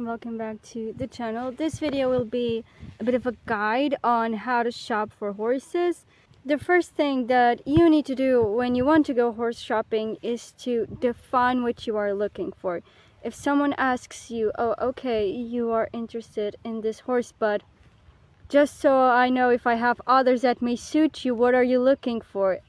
welcome back to the channel. This video will be a bit of a guide on how to shop for horses. The first thing that you need to do when you want to go horse shopping is to define what you are looking for. If someone asks you, oh okay, you are interested in this horse, but just so I know if I have others that may suit you, what are you looking for?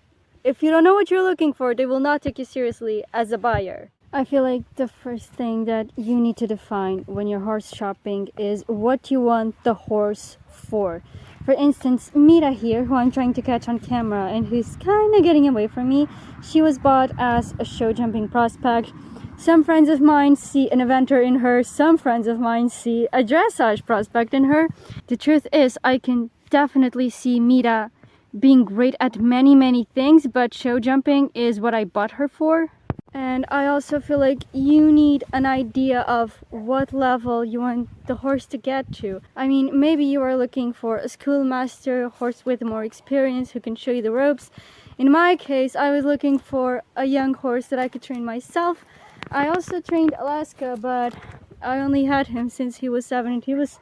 If you don't know what you're looking for, they will not take you seriously as a buyer. I feel like the first thing that you need to define when you're horse shopping is what you want the horse for. For instance, Mira here, who I'm trying to catch on camera and who's kind of getting away from me, she was bought as a show jumping prospect. Some friends of mine see an eventer in her, some friends of mine see a dressage prospect in her. The truth is, I can definitely see Mira being great at many things, but show jumping is what I bought her for. And I also feel like you need an idea of what level you want the horse to get to. I mean, maybe you are looking for a schoolmaster, a horse with more experience who can show you the ropes. In my case, I was looking for a young horse that I could train myself. I also trained Alaska, but I only had him since he was 7 and he was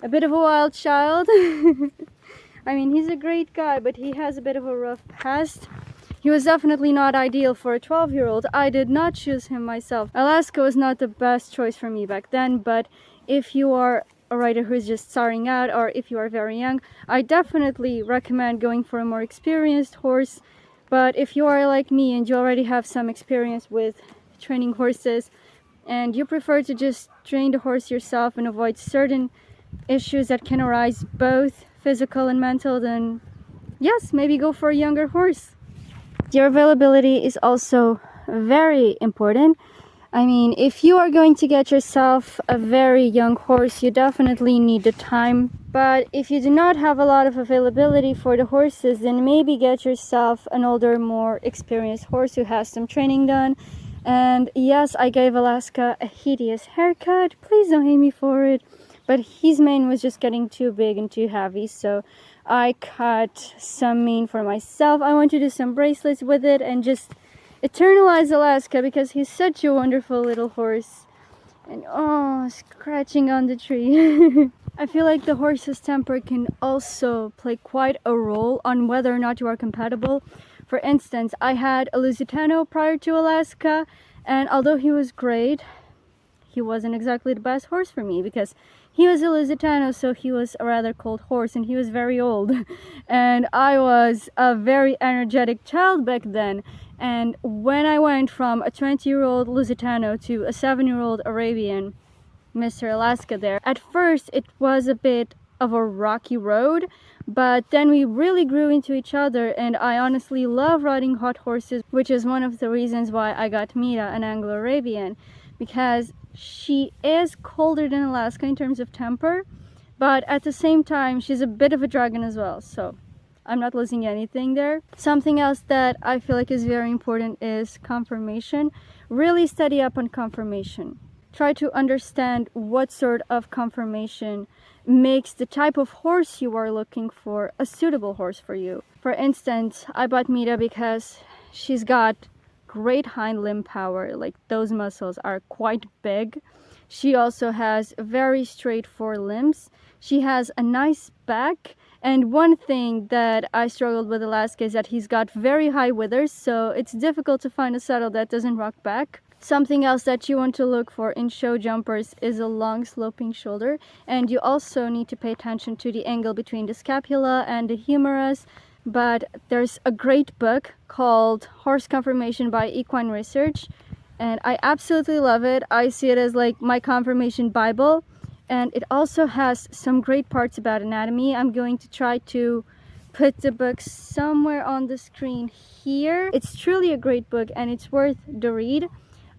a bit of a wild child. I mean, he's a great guy, but he has a bit of a rough past. He was definitely not ideal for a 12-year-old. I did not choose him myself. Alaska was not the best choice for me back then, but if you are a rider who's just starting out or if you are very young, I definitely recommend going for a more experienced horse. But if you are like me and you already have some experience with training horses and you prefer to just train the horse yourself and avoid certain issues that can arise, both physical and mental, then yes, maybe go for a younger horse. Your availability is also very important. I mean, if you are going to get yourself a very young horse, you definitely need the time. But if you do not have a lot of availability for the horses, then maybe get yourself an older, more experienced horse who has some training done. And yes, I gave Alaska a hideous haircut. Please don't hate me for it. But his mane was just getting too big and too heavy, so I cut some mane for myself. I want to do some bracelets with it and just eternalize Alaska because he's such a wonderful little horse. And oh, scratching on the tree. I feel like the horse's temper can also play quite a role on whether or not you are compatible. For instance, I had a Lusitano prior to Alaska, and although he was great, he wasn't exactly the best horse for me because he was a Lusitano, so he was a rather cold horse and he was very old. And I was a very energetic child back then. And when I went from a 20-year-old Lusitano to a 7-year-old Arabian, Mr. Alaska there, at first it was a bit of a rocky road, but then we really grew into each other and I honestly love riding hot horses, which is one of the reasons why I got Mira, an Anglo-Arabian, because she is colder than Alaska in terms of temper, but at the same time she's a bit of a dragon as well, so I'm not losing anything there. Something else that I feel like is very important is conformation. Really study up on conformation. Try to understand what sort of conformation makes the type of horse you are looking for a suitable horse for you. For instance, I bought Mira because she's got great hind limb power, like those muscles are quite big. She also has very straight forelimbs. She has a nice back, and one thing that I struggled with Alaska is that he's got very high withers, so it's difficult to find a saddle that doesn't rock back. Something else that you want to look for in show jumpers is a long sloping shoulder, and you also need to pay attention to the angle between the scapula and the humerus. But there's a great book called Horse Conformation by Equine Research, and I absolutely love it. I see it as like my conformation Bible, and it also has some great parts about anatomy. I'm going to try to put the book somewhere on the screen here. It's truly a great book and it's worth the read.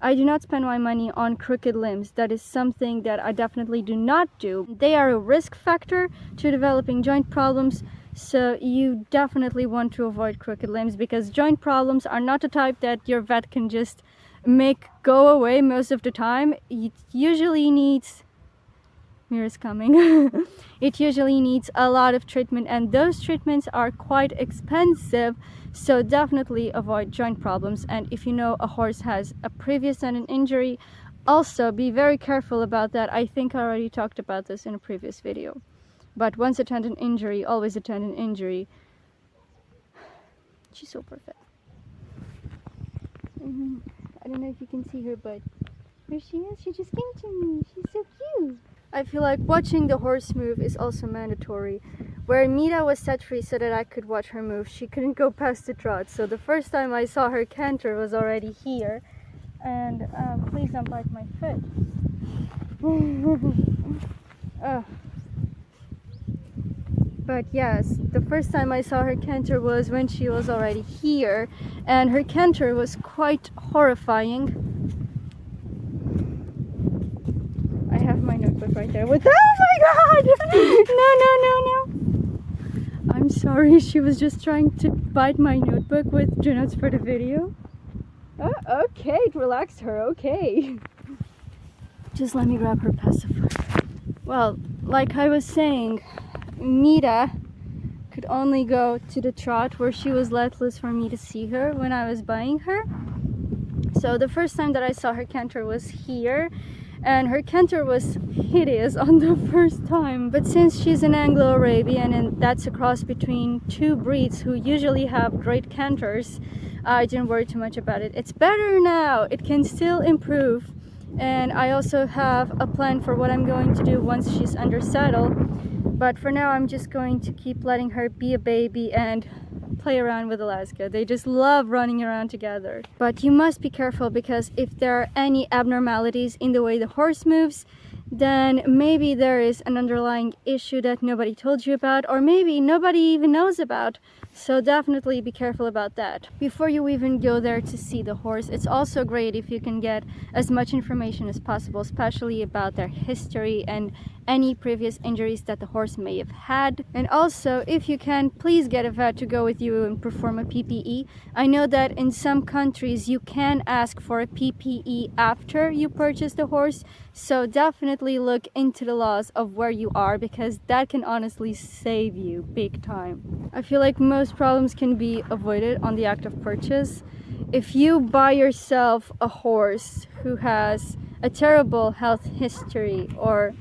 I do not spend my money on crooked limbs. That is something that I definitely do not do. They are a risk factor to developing joint problems. So you definitely want to avoid crooked limbs because joint problems are not the type that your vet can just make go away most of the time. It usually needs Mira's coming. It usually needs a lot of treatment and those treatments are quite expensive, so definitely avoid joint problems. And if you know a horse has a previous tendon injury Also, be very careful about that. I think I already talked about this in a previous video. But once a tendon injury, always a tendon injury. She's so perfect. I don't know if you can see her, but there she is. She just came to me. She's so cute. I feel like watching the horse move is also mandatory. Where Mira was set free so that I could watch her move, she couldn't go past the trot. So the first time I saw her canter was already here. And please don't bite my foot. But yes, the first time I saw her canter was when she was already here, and her canter was quite horrifying. I have my notebook right there with, oh my god! No. I'm sorry, she was just trying to bite my notebook with notes for the video. Oh, okay, it relaxed her, okay. Just let me grab her pacifier. Well, like I was saying, Mira could only go to the trot where she was let loose for me to see her when I was buying her. So the first time that I saw her canter was here, and her canter was hideous on the first time. But since she's an Anglo-Arabian and that's a cross between two breeds who usually have great canters, I didn't worry too much about it. It's better now. It can still improve. And I also have a plan for what I'm going to do once she's under saddle. But for now, I'm just going to keep letting her be a baby and play around with Alaska. They just love running around together. But you must be careful, because if there are any abnormalities in the way the horse moves, then maybe there is an underlying issue that nobody told you about, or maybe nobody even knows about. So definitely be careful about that. Before you even go there to see the horse, it's also great if you can get as much information as possible, especially about their history and any previous injuries that the horse may have had. And also, if you can, please get a vet to go with you and perform a PPE. I know that in some countries you can ask for a PPE after you purchase the horse, so definitely look into the laws of where you are, because that can honestly save you big time. I feel like most problems can be avoided on the act of purchase. If you buy yourself a horse who has a terrible health history, or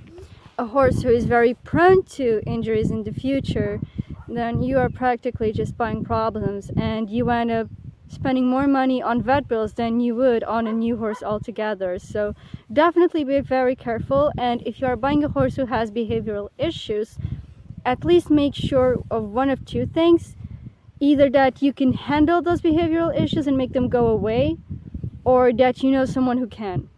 a horse who is very prone to injuries in the future, then you are practically just buying problems, and you end up spending more money on vet bills than you would on a new horse altogether. So definitely be very careful. And if you are buying a horse who has behavioral issues, at least make sure of one of two things: either that you can handle those behavioral issues and make them go away, or that you know someone who can.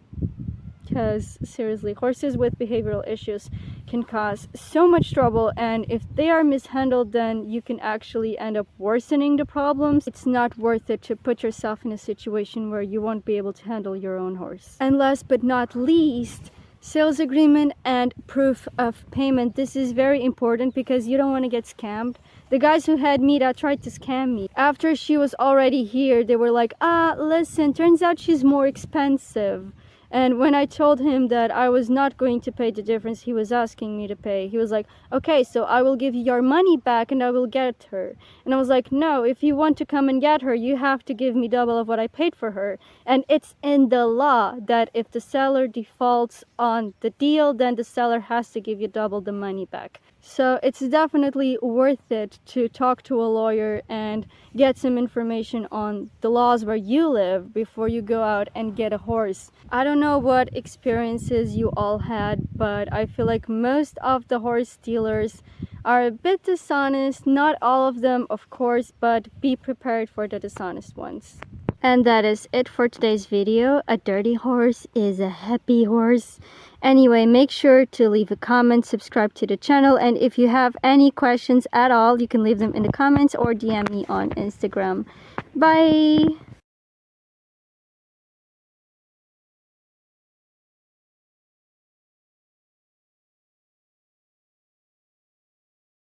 Because seriously, horses with behavioral issues can cause so much trouble, and if they are mishandled, then you can actually end up worsening the problems. It's not worth it to put yourself in a situation where you won't be able to handle your own horse. And last but not least, sales agreement and proof of payment. This is very important because you don't want to get scammed. The guys who had Mira tried to scam me. After she was already here, they were like, listen, turns out she's more expensive. And when I told him that I was not going to pay the difference he was asking me to pay, he was like, okay, so I will give you your money back and I will get her. And I was like, no, if you want to come and get her, you have to give me double of what I paid for her. And it's in the law that if the seller defaults on the deal, then the seller has to give you double the money back. So it's definitely worth it to talk to a lawyer and get some information on the laws where you live before you go out and get a horse. I don't know what experiences you all had, but I feel like most of the horse dealers are a bit dishonest. Not all of them, of course, but be prepared for the dishonest ones. And that is it for today's video. A dirty horse is a happy horse. Anyway, make sure to leave a comment, subscribe to the channel, and if you have any questions at all, you can leave them in the comments or DM me on Instagram. Bye!